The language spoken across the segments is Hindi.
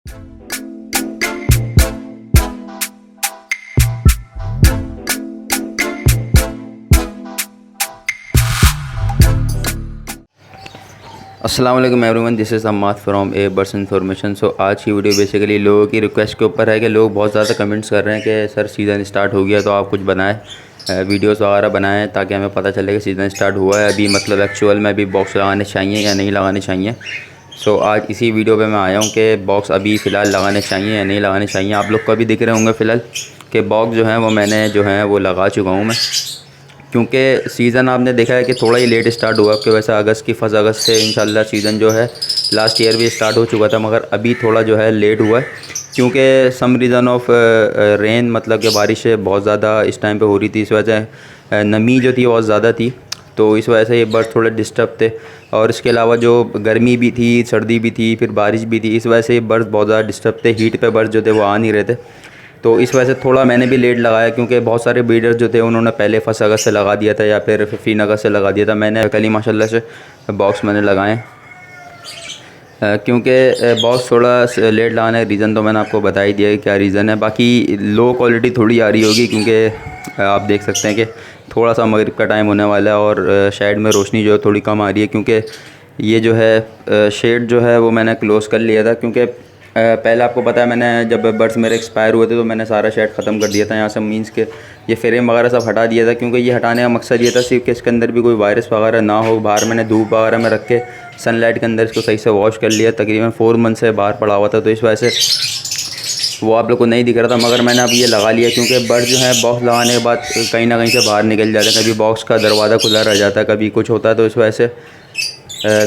अस्सलाम वालेकुम everyone, this is Ammad from a birds information. So आज की वीडियो बेसिकली लोगों की रिक्वेस्ट के ऊपर है कि लोग बहुत ज़्यादा कमेंट्स कर रहे हैं कि सर सीज़न स्टार्ट हो गया तो आप कुछ बनाएं, वीडियोस वगैरह बनाएं ताकि हमें पता चले कि सीज़न स्टार्ट हुआ है अभी, मतलब एक्चुअल में अभी बॉक्स लगाने चाहिए या नहीं लगाने चाहिए। सो आज इसी वीडियो पे मैं आया हूँ कि बॉक्स अभी फ़िलहाल लगाने चाहिए या नहीं लगाने चाहिए। आप लोग को अभी दिख रहे होंगे फ़िलहाल कि बॉक्स जो है वो मैंने जो है वो लगा चुका हूँ मैं, क्योंकि सीज़न आपने देखा है कि थोड़ा ही लेट स्टार्ट हुआ। कि वैसे अगस्त की फर्स्ट अगस्त से इंशाल्लाह सीज़न जो है लास्ट ईयर भी स्टार्ट हो चुका था, मगर अभी थोड़ा जो है लेट हुआ है क्योंकि सम रीज़न ऑफ रेन, मतलब कि बारिश बहुत ज़्यादा इस टाइम पे हो रही थी। इस वजह से नमी जो थी बहुत ज़्यादा थी, तो इस वजह से ये बर्ड्स थोड़े डिस्टर्ब थे। और इसके अलावा जो गर्मी भी थी, सर्दी भी थी, फिर बारिश भी थी, इस वजह से ये बर्ड्स बहुत ज़्यादा डिस्टर्ब थे। हीट पे बर्ड्स जो थे वो आ नहीं रहे थे, तो इस वजह से थोड़ा मैंने भी लेट लगाया। क्योंकि बहुत सारे ब्रीडर्स जो थे उन्होंने पहले 1 अगस्त से लगा दिया था या फिर 15 अगस्त से लगा दिया था। मैंने कल ही माशाल्लाह से बॉक्स मैंने लगाए, क्योंकि बॉक्स थोड़ा लेट लगाने का रीज़न तो मैंने आपको बता ही दिया है क्या रीज़न है। बाकी लो क्वालिटी थोड़ी आ रही होगी क्योंकि आप देख सकते हैं कि थोड़ा सा मगरिब का टाइम होने वाला है और शेड में रोशनी जो है थोड़ी कम आ रही है, क्योंकि ये जो है शेड जो है वो मैंने क्लोज़ कर लिया था। क्योंकि पहले आपको पता है मैंने जब बर्ड्स मेरे एक्सपायर हुए थे तो मैंने सारा शेड ख़त्म कर दिया था यहाँ से, मीन्स के ये फ्रेम वगैरह सब हटा दिया था। क्योंकि ये हटाने का मकसद ये था सिर्फ कि इसके अंदर भी कोई वायरस वगैरह ना हो। बाहर मैंने धूप वगैरह में रख के सनलाइट के अंदर इसको सही से वॉश कर लिया। तकरीबन 4 मंथ से बाहर पड़ा हुआ था, तो इस वजह से वो आप लोग को नहीं दिख रहा था, मगर मैंने अब ये लगा लिया। क्योंकि बर्ड जो है बॉक्स लगाने के बाद कहीं ना कहीं से बाहर निकल जाते हैं, कभी बॉक्स का दरवाज़ा खुला रह जाता है, कभी कुछ होता है, तो इस वजह से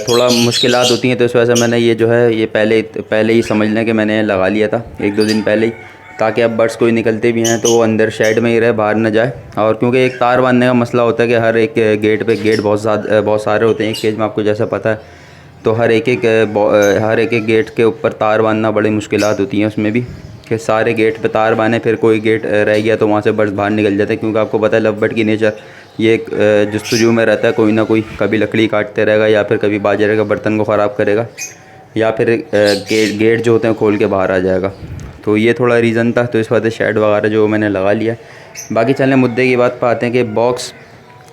थोड़ा मुश्किलात होती हैं। तो इस वजह से मैंने ये जो है ये पहले ही समझ लें कि मैंने लगा लिया था 1-2 दिन पहले ही, ताकि अब बर्ड्स कोई निकलते भी हैं तो वो अंदर शेड में ही रहे, बाहर ना जाए। और क्योंकि एक तार बांधने का मसला होता है कि हर एक गेट बहुत सारे होते हैं एक केज में, आपको जैसा पता है, तो हर एक एक गेट के ऊपर तार बांधना बड़ी मुश्किलात होती हैं उसमें भी, कि सारे गेट पे तार बांधे, फिर कोई गेट रह गया तो वहाँ से बर्ड्स बाहर निकल जाते हैं। क्योंकि आपको पता है लव बर्ड की नेचर ये जस्तजू में रहता है, कोई ना कोई कभी लकड़ी काटते रहेगा या फिर कभी बाजरे का बर्तन को ख़राब करेगा या फिर गेट जो होते हैं खोल के बाहर आ जाएगा। तो ये थोड़ा रीज़न था, तो इस वजह से शेड वगैरह जो मैंने लगा लिया। बाकी चलें मुद्दे की बात पर आते हैं कि बॉक्स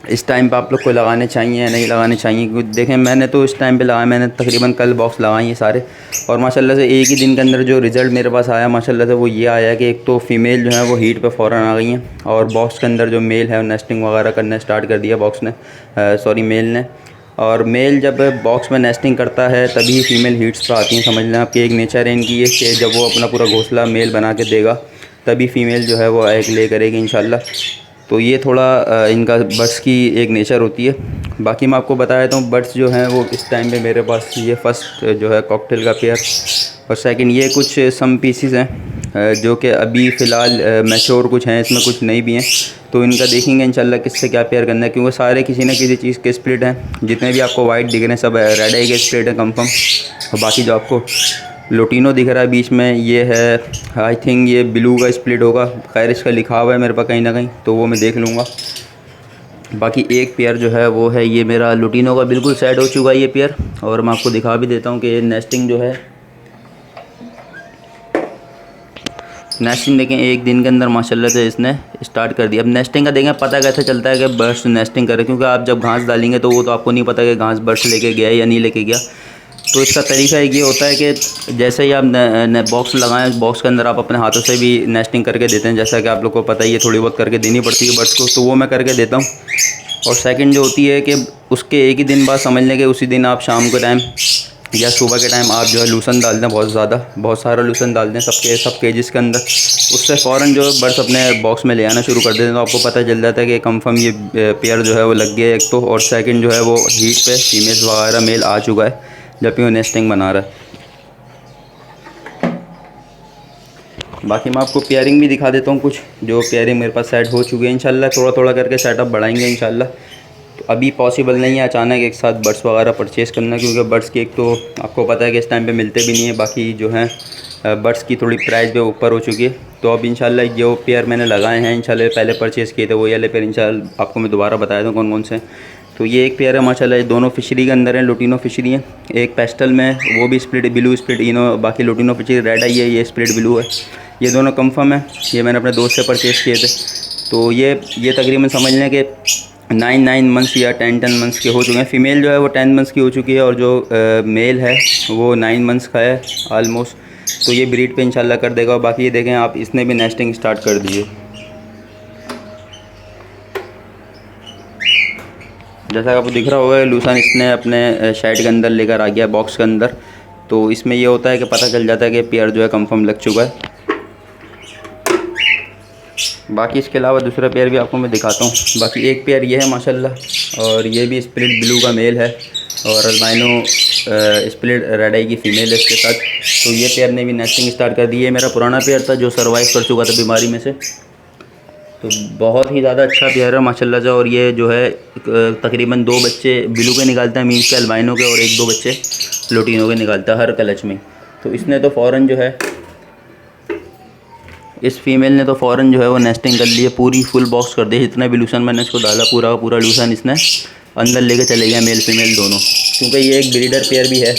इस टाइम पे आप लोग को लगाने चाहिए या नहीं लगाने चाहिए। क्योंकि देखें मैंने तो इस टाइम पे लगाया, मैंने तकरीबन कल बॉक्स लगाए हैं सारे, और माशाल्लाह से एक ही दिन के अंदर जो रिज़ल्ट मेरे पास आया माशाल्लाह से वो ये आया कि एक तो फ़ीमेल जो है वो हीट पे फ़ौरन आ गई हैं, और बॉक्स के अंदर जो मेल है वो नेस्टिंग वगैरह करना स्टार्ट कर दिया बॉक्स ने, सॉरी मेल ने। और मेल जब बॉक्स में नेस्टिंग करता है तभी फीमेल हीट्स पर आती हैं। समझ लें आपकी एक नेचर है इनकी ये कि जब वो अपना पूरा घोंसला मेल बना के देगा तभी फ़ीमेल जो है वो एग ले करेगी इंशाल्लाह। तो ये थोड़ा इनका बर्ड्स की एक नेचर होती है। बाकी मैं आपको बता देता हूँ बर्ड्स जो हैं वो इस टाइम पे मेरे पास ये फ़र्स्ट जो है कॉकटेल का पेयर, और सेकंड ये कुछ सम पीसीज हैं जो कि अभी फ़िलहाल मैच्योर कुछ हैं, इसमें कुछ नहीं भी हैं। तो इनका देखेंगे इंशाल्लाह किससे क्या पेयर करना है, क्योंकि सारे किसी न किसी चीज़ के स्प्लिट हैं। जितने भी आपको वाइट दिख रहे हैं सब रेड आई के स्प्लिट है कंफर्म, और बाकी जो आपको लोटिनो दिख रहा है बीच में ये है, आई थिंक ये ब्लू का स्प्लिट होगा। खैर इसका लिखा हुआ है मेरे पास कहीं ना कहीं, तो वो मैं देख लूँगा। बाकी एक पेयर जो है वो है ये मेरा लोटिनो का, बिल्कुल सेट हो चुका है ये पेयर। और मैं आपको दिखा भी देता हूँ कि ये नेस्टिंग जो है, नेस्टिंग देखें एक दिन के अंदर माशाल्लाह से इसने स्टार्ट कर दिया। अब नेस्टिंग का देखें पता कैसे चलता है कि बर्ड्स नेस्टिंग करे, क्योंकि आप जब घास डालेंगे तो वो तो आपको नहीं पता कि घास बर्ड्स लेके गया या नहीं लेके गया। तो इसका तरीका एक ये होता है कि जैसे ही आप बॉक्स लगाएं, बॉक्स के अंदर आप अपने हाथों से भी नेस्टिंग करके देते हैं, जैसा कि आप लोग को पता ही है, थोड़ी बहुत करके देनी पड़ती है बर्ड्स को, तो वो मैं करके देता हूँ। और सेकंड जो होती है कि उसके एक ही दिन बाद समझ लें कि उसी दिन आप शाम के टाइम या सुबह के टाइम आप जो है लूसन डाल दें, बहुत सारा लूसन डाल दें सब केजेस के अंदर। उससे फ़ौरन जो है बर्ड्स अपने बॉक्स में ले आना शुरू कर देते हैं, तो आपको पता चल जाता है कि कंफर्म ये पेयर जो है वो लग गया एक तो, और सेकंड जो है वो हीट पे फीमेल्स वगैरह मेल आ चुका है जबकि वो नेस्टिंग बना रहा है। बाकी मैं आपको पेयरिंग भी दिखा देता हूँ कुछ, जो पेयरिंग मेरे पास सेट हो चुकी है इंशाल्लाह। थोड़ा थोड़ा करके सेटअप बढ़ाएंगे इंशाल्लाह। तो अभी पॉसिबल नहीं है अचानक एक साथ बर्ड्स वगैरह परचेज़ करना, क्योंकि बर्ड्स की एक तो आपको पता है कि इस टाइम पे मिलते भी नहीं है, बाकी जो हैं बर्ड्स की थोड़ी प्राइस भी ऊपर हो चुकी है। तो अब इंशाल्लाह जो पेयर मैंने लगाए हैं इंशाल्लाह पहले परचेज़ किए थे वही वाले पेयर इंशाल्लाह आपको मैं दोबारा बताया दूँ कौन कौन से। तो ये एक पेयर है माशाल्लाह, दोनों फिशरी के अंदर हैं, लुटिनो फिशरी हैं। एक पेस्टल में वो भी स्प्लिट ब्लू स्प्लिट इनो, बाकी लुटिनो फिशरी रेड आई है, ये स्प्लिट ब्लू है। ये दोनों कंफर्म है, ये मैंने अपने दोस्त से परचेज़ किए थे। तो ये तकरीबन समझ लें कि 9 मंथ्स या 10 मंथ्स के हो चुके हैं। फ़ीमेल जो है वो 10 मंथ्स की हो चुकी है और जो मेल है वो 9 मंथ्स का है आलमोस्ट। तो ये ब्रीड पे इंशाल्लाह कर देगा। बाकी ये देखें आप, इसने भी नेस्टिंग स्टार्ट कर दी है। जैसा कि आपको दिख रहा होगा, लूसन इसने अपने शेड के अंदर लेकर आ गया, बॉक्स के अंदर। तो इसमें ये होता है कि पता चल जाता है कि पेयर जो है कंफर्म लग चुका है। बाकी इसके अलावा दूसरा पेयर भी आपको मैं दिखाता हूँ। बाकी एक पेयर ये है माशाल्लाह, और ये भी स्प्लिट ब्लू का मेल है और अल्बाइनो स्प्लिट रेड आई की फ़ीमेल है इसके साथ। तो ये पेयर ने भी नेस्टिंग स्टार्ट कर दी है। मेरा पुराना पेयर था जो सर्वाइव कर चुका था बीमारी में से। तो बहुत ही ज़्यादा अच्छा पेयर है माशाल्लाह से। और ये जो है तकरीबन 2 बच्चे ब्लू के निकालता है, मीन्स के अल्बाइनो के, और 1-2 बच्चे लुटिनो के निकालता है हर क्लच में। तो इसने तो फ़ौरन जो है, इस फीमेल ने तो फ़ौरन जो है वो नेस्टिंग कर ली है, पूरी फुल बॉक्स कर दी। जितना भी लूसन मैंने इसको डाला पूरा का पूरा लूसन इसने अंदर लेके चले गया, मेल फीमेल दोनों। क्योंकि ये एक ब्रीडर पेयर भी है,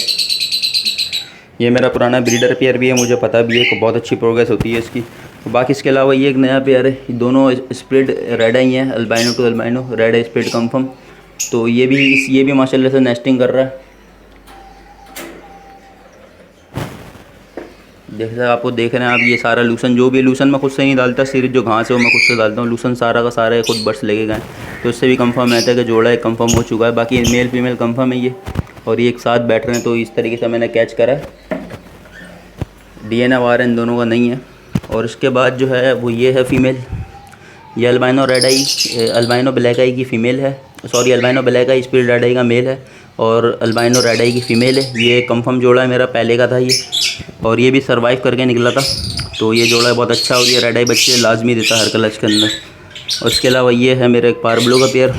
ये मेरा पुराना ब्रीडर पेयर भी है, मुझे पता भी है कि बहुत अच्छी प्रोग्रेस होती है इसकी। तो बाकी इसके अलावा ये एक नया पेयर है, दोनों स्प्लिट रेड आई हैं, albino to albino, red eye split confirm. तो ये भी माशाल्लाह से नेस्टिंग कर रहा है। जैसा आपको देख रहे हैं आप, ये सारा लूसन, जो भी लूसन मैं खुद से नहीं डालता, सिर्फ जो घास है वो मैं खुद से डालता हूँ। लूसन सारा का सारा खुद बर्ड्स लेके गए, तो इससे भी कंफर्म रहता है कि जोड़ा एक कंफर्म हो चुका है। बाकी मेल फीमेल कंफर्म है ये, और ये एक साथ बैठ रहे हैं। तो इस तरीके से मैंने कैच करा है। DNA वार इन दोनों का नहीं है। और इसके बाद जो है वो ये है फ़ीमेल, ये अल्बाइनो रेड आई, अल्बाइनो ब्लैक आई की फ़ीमेल है, सॉरी अल्बाइनो ब्लैक आई स्प्लिट रेड आई का मेल है, और अल्बाइनो रेड आई की फ़ीमेल है। ये कंफर्म जोड़ा है, मेरा पहले का था ये, और ये भी सर्वाइव करके निकला था। तो ये जोड़ा बहुत अच्छा, और ये रेड आई बच्चे लाजमी देता है हर क्लच के अंदर। और इसके अलावा ये है मेरा एक पार ब्लू का pair,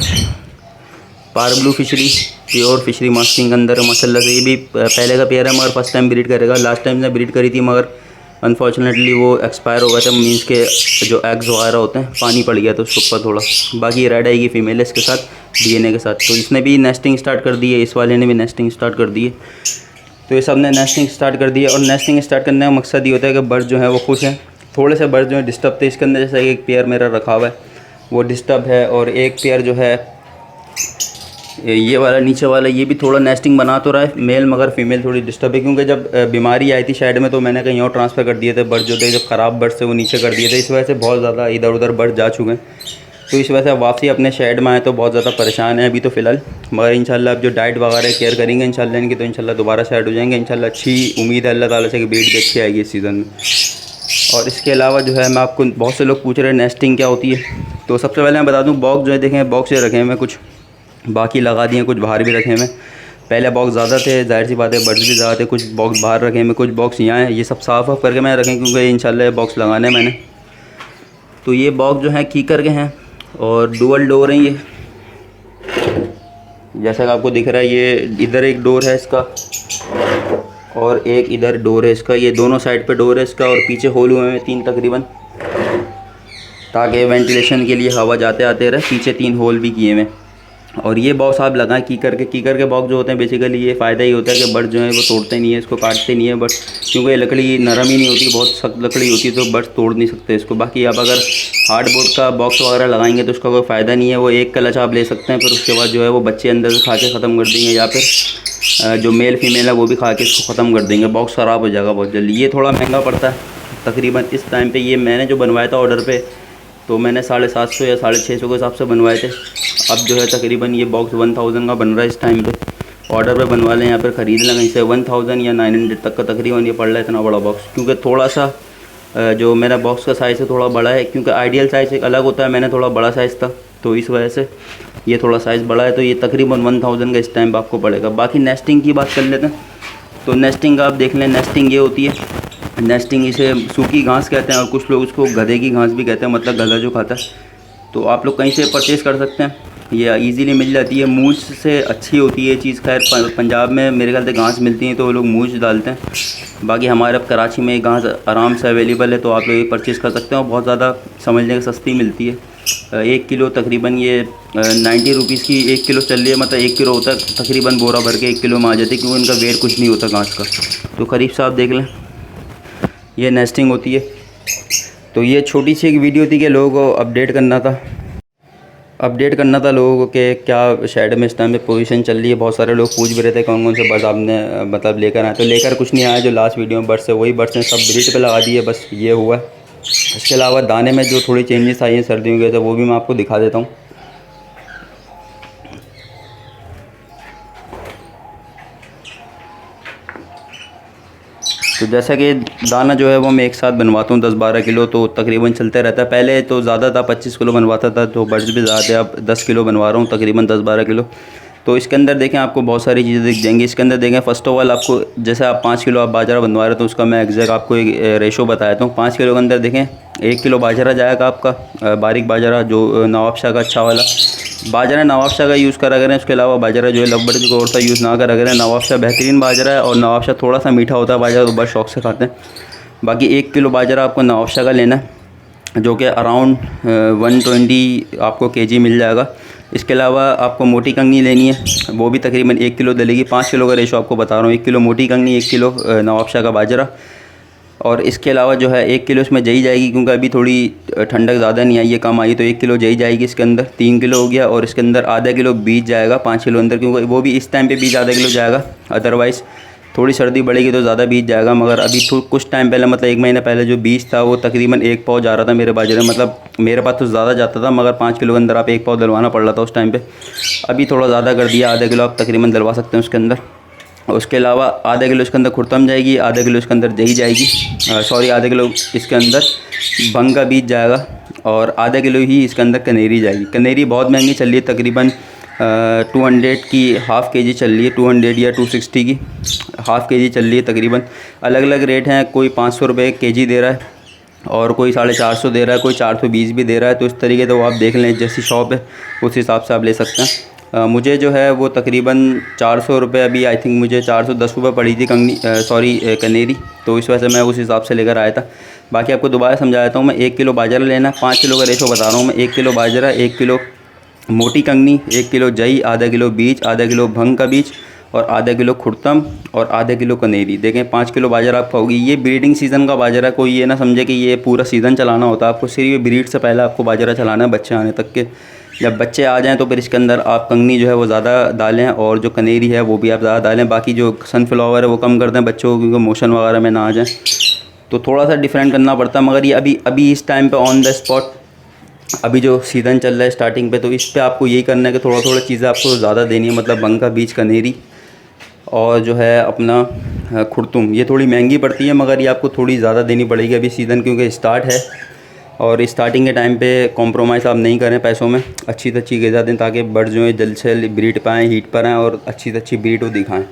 parblue Fischer, pure Fischer masking के अंदर माशाल्लाह से। ये भी पहले का पेयर है, मगर फर्स्ट टाइम ब्रीड करेगा। लास्ट टाइम ने ब्रीड करी थी, मगर अनफॉर्चुनेटली वो एक्सपायर हो गया था। मीन्स के जो एग्स वगैरह होते हैं, पानी पड़ गया था उसके ऊपर थोड़ा। बाकी रेड आई की फ़ीमेल है इसके साथ, DNA के साथ। तो इसने भी नेस्टिंग स्टार्ट कर दी है, इस वाले ने भी नेस्टिंग स्टार्ट कर दी है। तो ये सब ने नेस्टिंग स्टार्ट कर दी है। और नेस्टिंग स्टार्ट करने का मकसद ये होता है कि बर्ड जो है वो खुश हैं। थोड़े से बर्ड जो है डिस्टर्ब थे इसके अंदर, जैसा एक पेयर मेरा रखा हुआ है वो डिस्टर्ब है, और एक पेयर जो है ये वाला नीचे वाला, ये भी थोड़ा नेस्टिंग बना तो रहा है मेल, मगर फीमेल थोड़ी डिस्टर्ब है। क्योंकि जब बीमारी आई थी शायद में, तो मैंने कहीं और ट्रांसफ़र कर दिए थे बर्ड, जो थे जब ख़राब बर्ड से वो नीचे कर दिए थे। इस वजह से बहुत ज़्यादा इधर उधर बर्ड जा चुके हैं। तो इस वजह से वापसी अपने शेड में आए तो बहुत ज़्यादा परेशान है अभी तो फ़िलहाल। मगर इंशाल्लाह अब जो डाइट वगैरह केयर करेंगे इंशाल्लाह इनकी, तो इंशाल्लाह दोबारा सेट हो जाएंगे इंशाल्लाह। अच्छी उम्मीद है अल्लाह ताला से कि ब्रीड भी अच्छी आएगी इस सीज़न में। और इसके अलावा जो है मैं आपको, बहुत से लोग पूछ रहे हैं नेस्टिंग क्या होती है। तो सबसे पहले मैं बता दूँ, बॉक्स जो है देखें, बॉक्स जो रखे हुए कुछ बाकी लगा दिए, कुछ बाहर भी रखे हुए। पहले बॉक्स ज़्यादा थे, जाहिर सी बात है बर्ड्स भी ज़्यादा थे, कुछ बॉक्स बाहर रखे हुए, कुछ बॉक्स यहाँ है। ये सब साफ़ करके मैं रखें, क्योंकि इंशाल्लाह बॉक्स लगाने मैंने। तो ये बॉक्स जो है कीकर के हैं, और डुअल डोर हैं ये, जैसा कि आपको दिख रहा है। ये इधर एक डोर है इसका, और एक इधर डोर है इसका। ये दोनों साइड पे डोर है इसका, और पीछे होल हुए हैं 3 तकरीबन, ताकि वेंटिलेशन के लिए हवा जाते आते रहे। पीछे 3 होल भी किए हुए। और ये बॉक्स आप लगाएं कीकर के बॉक्स जो होते हैं, बेसिकली ये फ़ायदा ही होता है कि बर्ड जो है वो तोड़ते नहीं है, इसको काटते नहीं है बट, क्योंकि ये लकड़ी नरम ही नहीं होती, बहुत सख्त लकड़ी होती है, तो बर्ड तोड़ नहीं सकते इसको। बाकी आप अगर हार्डबोर्ड का बॉक्स वगैरह लगाएंगे तो उसका कोई फ़ायदा नहीं है। वो एक क्लच आप ले सकते हैं, फिर उसके बाद जो है वो बच्चे अंदर से खा के ख़त्म कर देंगे, या फिर जो मेल फीमेल है वो भी खा के इसको ख़त्म कर देंगे। बॉक्स ख़राब हो जाएगा बहुत जल्दी। ये थोड़ा महंगा पड़ता है तकरीबन इस टाइम पे। ये मैंने जो बनवाया था ऑर्डर पे, तो मैंने 750 या 650 के हिसाब से बनवाए थे। अब जो है तकरीबन ये बॉक्स 1000 का बन रहा है इस टाइम पे। ऑर्डर पे बनवा लें या फिर ख़रीद लें कहीं से, 1000 या 900 तक का तकरीबन ये पड़ रहा है इतना बड़ा बॉक्स। क्योंकि थोड़ा सा जो मेरा बॉक्स का साइज़ है थोड़ा बड़ा है, क्योंकि आइडियल साइज़ एक अलग होता है, मैंने थोड़ा बड़ा साइज़ था, तो इस वजह से ये थोड़ा साइज़ बड़ा है। तो ये तकरीबन 1000 का इस टाइम पर आपको पड़ेगा। बाकी नेस्टिंग की बात कर लेते हैं। तो नेस्टिंग का आप देख लें, नेस्टिंग ये होती है, नेस्टिंग इसे सूखी घास कहते हैं, और कुछ लोग उसको गधे की घास भी कहते हैं, मतलब गधा जो खाता है। तो आप लोग कहीं से परचेज़ कर सकते हैं, ये इजीली मिल जाती है। मूंछ से अच्छी होती है चीज़। खैर पंजाब में मेरे ख्याल से घास मिलती है, तो वो लोग मूंछ डालते हैं। बाकी हमारे अब कराची में घास आराम से अवेलेबल है, तो आप लोग ये परचेज़ कर सकते हैं, और बहुत ज़्यादा समझने की सस्ती मिलती है। 1 किलो तकरीबन ये 90 रुपीज़ की 1 किलो चल रही है, मतलब 1 किलो होता है तकरीबन, बोरा भर के 1 किलो में आ जाती है, क्योंकि इनका वेट कुछ नहीं होता घास का। तो करीब से आप देख लें, ये नेस्टिंग होती है। तो ये छोटी सी एक वीडियो थी कि लोगों को अपडेट करना था लोगों को कि क्या शेड में इस टाइम पे पोजीशन चल रही है। बहुत सारे लोग पूछ भी रहे थे कौन कौन से बर्ड्स आपने मतलब लेकर आए। तो लेकर कुछ नहीं आया, जो लास्ट वीडियो में बर्ड्स है वही बर्ड्स हैं, सब ब्रीड पे लगा दिए, बस ये हुआ है। इसके अलावा दाने में जो थोड़ी चेंजेस आई हैं सर्दियों के, तो वो भी मैं आपको दिखा देता हूँ। तो जैसा कि दाना जो है वो मैं एक साथ बनवाता हूँ 10-12 किलो, तो तकरीबन चलते रहता है। पहले तो ज़्यादा था, 25 किलो बनवाता था, तो बर्ड्स भी ज़्यादा थे। अब 10 किलो बनवा रहा हूँ, तकरीबन 10-12 किलो। तो इसके अंदर देखें आपको बहुत सारी चीज़ें दिख जाएंगी। इसके अंदर देखें, फ़र्स्ट ऑफ ऑल आपको जैसे आप 5 किलो आप बाजरा बनवा रहे हो, तो उसका मैं एग्जैक्ट आपको एक रेशो बताता हूँ। 5 किलो के अंदर देखें 1 किलो बाजरा जाएगा आपका, बारीक बाजरा जो नवाबशाह का अच्छा वाला बाजरा, नवाबशाह का यूज़ करा करें। उसके अलावा बाजरा जो है लवबर्ड को और सा यूज़ ना करा करें। नवाबशाह बेहतरीन बाजरा है, और नवाबशाह थोड़ा सा मीठा होता है बाजरा, तो बस शौक से खाते हैं। बाकी 1 किलो बाजरा आपको नवाबशाह का लेना है, जो कि अराउंड 120 आपको केजी मिल जाएगा। इसके अलावा आपको मोटी कंगनी लेनी है, वो भी तकरीबन 1 किलो डलेगी। 5 किलो का रेशो आपको बता रहा हूँ, 1 किलो मोटी कंगनी, 1 किलो नवाबशाह का बाजरा। और इसके अलावा जो है 1 किलो इसमें जई जाएगी, क्योंकि अभी थोड़ी ठंडक ज़्यादा नहीं आई है, कम आई, तो 1 किलो जई जाएगी इसके अंदर। 3 किलो हो गया। और इसके अंदर आधा किलो बीज जाएगा 5 किलो अंदर, क्योंकि वो भी इस टाइम पे बीज आधा किलो जाएगा। अदरवाइज़ थोड़ी सर्दी बढ़ेगी तो ज़्यादा बीज जाएगा, मगर अभी कुछ टाइम पहले, मतलब 1 महीने पहले जो बीज था वो तकरीबन 1 पाव जा रहा था मेरे बाजरे, मतलब मेरे पास तो ज़्यादा जाता था, मगर 5 किलो के अंदर आप 1 पाव डलवाना पड़ रहा था उस टाइम पे। अभी थोड़ा ज़्यादा कर दिया, आधा किलो आप तकरीबन डलवा सकते हैं उसके अंदर। उसके अलावा आधा किलो इसके अंदर खुर्तम जाएगी, आधा किलो इसके अंदर दही जाएगी, सॉरी आधा किलो इसके अंदर भंग का बीज जाएगा, और आधा किलो ही इसके अंदर कनेरी जाएगी। कनेरी बहुत महंगी चल रही है, तकरीबन 200 की हाफ़ के जी चल रही है, 200 या 260 की हाफ़ के जी चल रही है तकरीबन। अलग अलग रेट हैं, कोई 500 रुपये के जी दे रहा है, और कोई 450 दे रहा है, कोई 420 भी दे रहा है। तो इस तरीके से वो आप देख लें, जैसी शॉप है उस हिसाब से आप ले सकते हैं। मुझे जो है वो तकरीबन 400 रुपये, अभी आई थिंक मुझे 410 रुपये पड़ी थी कनेरी, तो इस वजह से मैं उस हिसाब से लेकर आया था। बाकी आपको दोबारा समझा देता हूँ मैं। 1 किलो बाजरा लेना, 5 किलो का रेशो बता रहा हूँ मैं। 1 किलो बाजरा, 1 किलो मोटी कंगनी, 1 किलो जई, आधा किलो बीज, आधा किलो भंग का बीज, और आधा किलो खुर्तम, और आधा किलो कनेरी। देखें 5 किलो बाजरा आपका होगी। ये ब्रीडिंग सीज़न का बाजरा, कोई ये ना समझे कि ये पूरा सीज़न चलाना होता है आपको, सिर्फ ये ब्रीड से पहले आपको बाजरा चलाना है बच्चे आने तक के। जब बच्चे आ जाएँ तो फिर इसके अंदर आप कंगनी जो है वो ज़्यादा डालें, और जो कनेरी है वो भी आप ज़्यादा डालें। बाकी जो सनफ्लावर है वो कम कर दें बच्चों को, क्योंकि मोशन वगैरह में ना आ जाए, तो थोड़ा सा डिफरेंट करना पड़ता है। मगर ये अभी इस टाइम पे ऑन द स्पॉट, अभी जो सीज़न चल रहा है स्टार्टिंग पे, तो इस पे आपको यही करना है कि थोड़ा थोड़ा चीज़ें आपको ज़्यादा देनी है। मतलब भंग का बीज, कनेरी, और जो है अपना खुर्तुम, ये थोड़ी महंगी पड़ती है, मगर ये आपको थोड़ी ज़्यादा देनी पड़ेगी अभी सीज़न क्योंकि स्टार्ट है। और स्टार्टिंग के टाइम पे कॉम्प्रोमाइज़ आप नहीं करें पैसों में, अच्छी से अच्छी ग़िज़ा दें, ताकि बर्ड जो है जल्द से जल्द ब्रीड पाएँ, हीट पर आएँ, और अच्छी से अच्छी ब्रीड को दिखाएँ।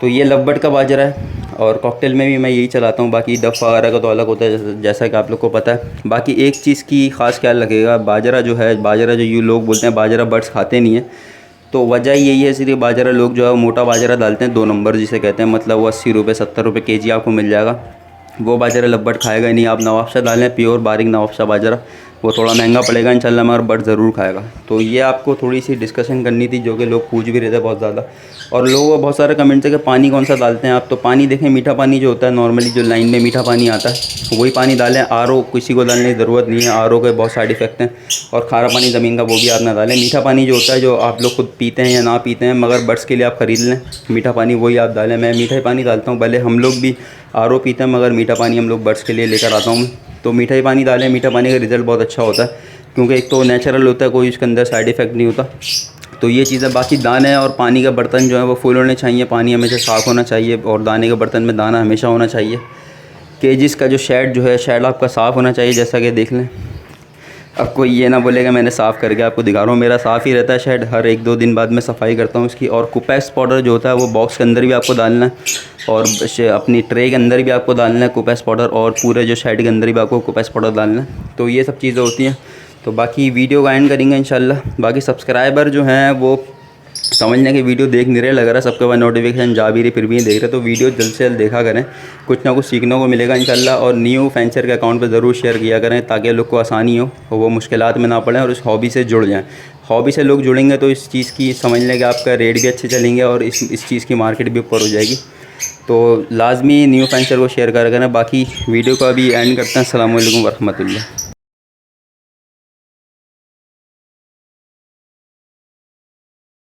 तो ये लवबर्ड का बाजरा है, और कॉकटेल में भी मैं यही चलाता हूँ। बाकी डफ वगैरह का तो अलग होता है, जैसा कि आप लोग को पता है। बाकी एक चीज़ की ख़ास ख्याल रखिएगा, बाजरा जो है, बाजरा जो यूँ लोग बोलते हैं बाजरा बर्ड्स खाते नहीं है, तो वजह यही है सिर्फ बाजरा लोग जो है मोटा बाजरा डालते हैं, 2 नंबर जिसे कहते हैं, मतलब वो 80 रुपये 70 रुपये के जी आपको मिल जाएगा। वो बाजरा लवबर्ड खाएगा ही नहीं। आप नवाबशाह डालें, प्योर बारीक नवाबशाह बाजरा, वो थोड़ा महंगा पड़ेगा इंशाल्लाह, मगर बर्ड ज़रूर खाएगा। तो ये आपको थोड़ी सी डिस्कशन करनी थी, जो कि लोग पूछ भी रहे थे बहुत ज़्यादा। और लोगों को बहुत सारे कमेंट्स है कि पानी कौन सा डालते हैं आप। तो पानी देखें, मीठा पानी जो होता है नॉर्मली, जो लाइन में मीठा पानी आता है वही पानी डालें। RO किसी को डालने की ज़रूरत नहीं है, RO के बहुत साइड इफ़ेक्ट हैं। और खारा पानी ज़मीन का वो भी आप ना डालें। मीठा पानी जो होता है, जो आप लोग खुद पीते हैं या ना पीते हैं, मगर बर्ड्स के लिए आप ख़रीद लें मीठा पानी, वही आप डालें। मैं मीठा ही पानी डालता हूँ, भले हम लोग भी RO पीते हैं, मगर मीठा पानी हम लोग बर्ड्स के लिए लेकर आता हूँ। तो मीठा ही पानी डालें। मीठा पानी का रिज़ल्ट बहुत अच्छा होता है, क्योंकि एक तो नेचुरल होता है, कोई इसके अंदर साइड इफ़ेक्ट नहीं होता। तो ये चीज़ें, बाकी दाने और पानी का बर्तन जो है वो फुल होने चाहिए, पानी हमेशा साफ़ होना चाहिए, और दाने के बर्तन में दाना हमेशा होना चाहिए। केजिस का जो शेड जो है, शेड आपका साफ़ होना चाहिए, जैसा कि देख लें। अब कोई ये ना बोलेगा मैंने साफ़ करके आपको दिखा रहा हूँ, मेरा साफ़ ही रहता है शेड, हर 1-2 दिन बाद मैं सफाई करता हूँ इसकी। और कुपेक्स पाउडर जो होता है वो बॉक्स के अंदर भी आपको डालना है, और अपनी ट्रे के अंदर भी आपको डालना है कुपेक्स पाउडर, और पूरे जो शेड के अंदर भी आपको कुपेक्स पाउडर डालना है। तो ये सब चीज़ें होती हैं। तो बाकी वीडियो का एंड करेंगे इंशाल्लाह। बाकी सब्सक्राइबर जो हैं वो समझने की वीडियो देख नहीं रहे, लग रहा है सबके पास नोटिफिकेशन जा भी रही फिर भी नहीं देख रहे, तो वीडियो जल्द से जल्द देखा करें, कुछ ना कुछ सीखने को मिलेगा इंशाल्लाह। और न्यू फेंसर के अकाउंट पे ज़रूर शेयर किया करें ताकि लोग को आसानी हो और वो मुश्किलात में ना पड़ें और इस हॉबी से जुड़ जाएँ। हॉबी से लोग जुड़ेंगे तो इस चीज़ की समझ लें कि आपका रेट भी अच्छे चलेंगे और इस चीज़ की मार्केट भी ऊपर हो जाएगी। तो लाजमी न्यू फेंसर को शेयर करें। बाकी वीडियो को अभी एंड करते हैं। अस्सलाम वालेकुम वरहमतुल्लाह।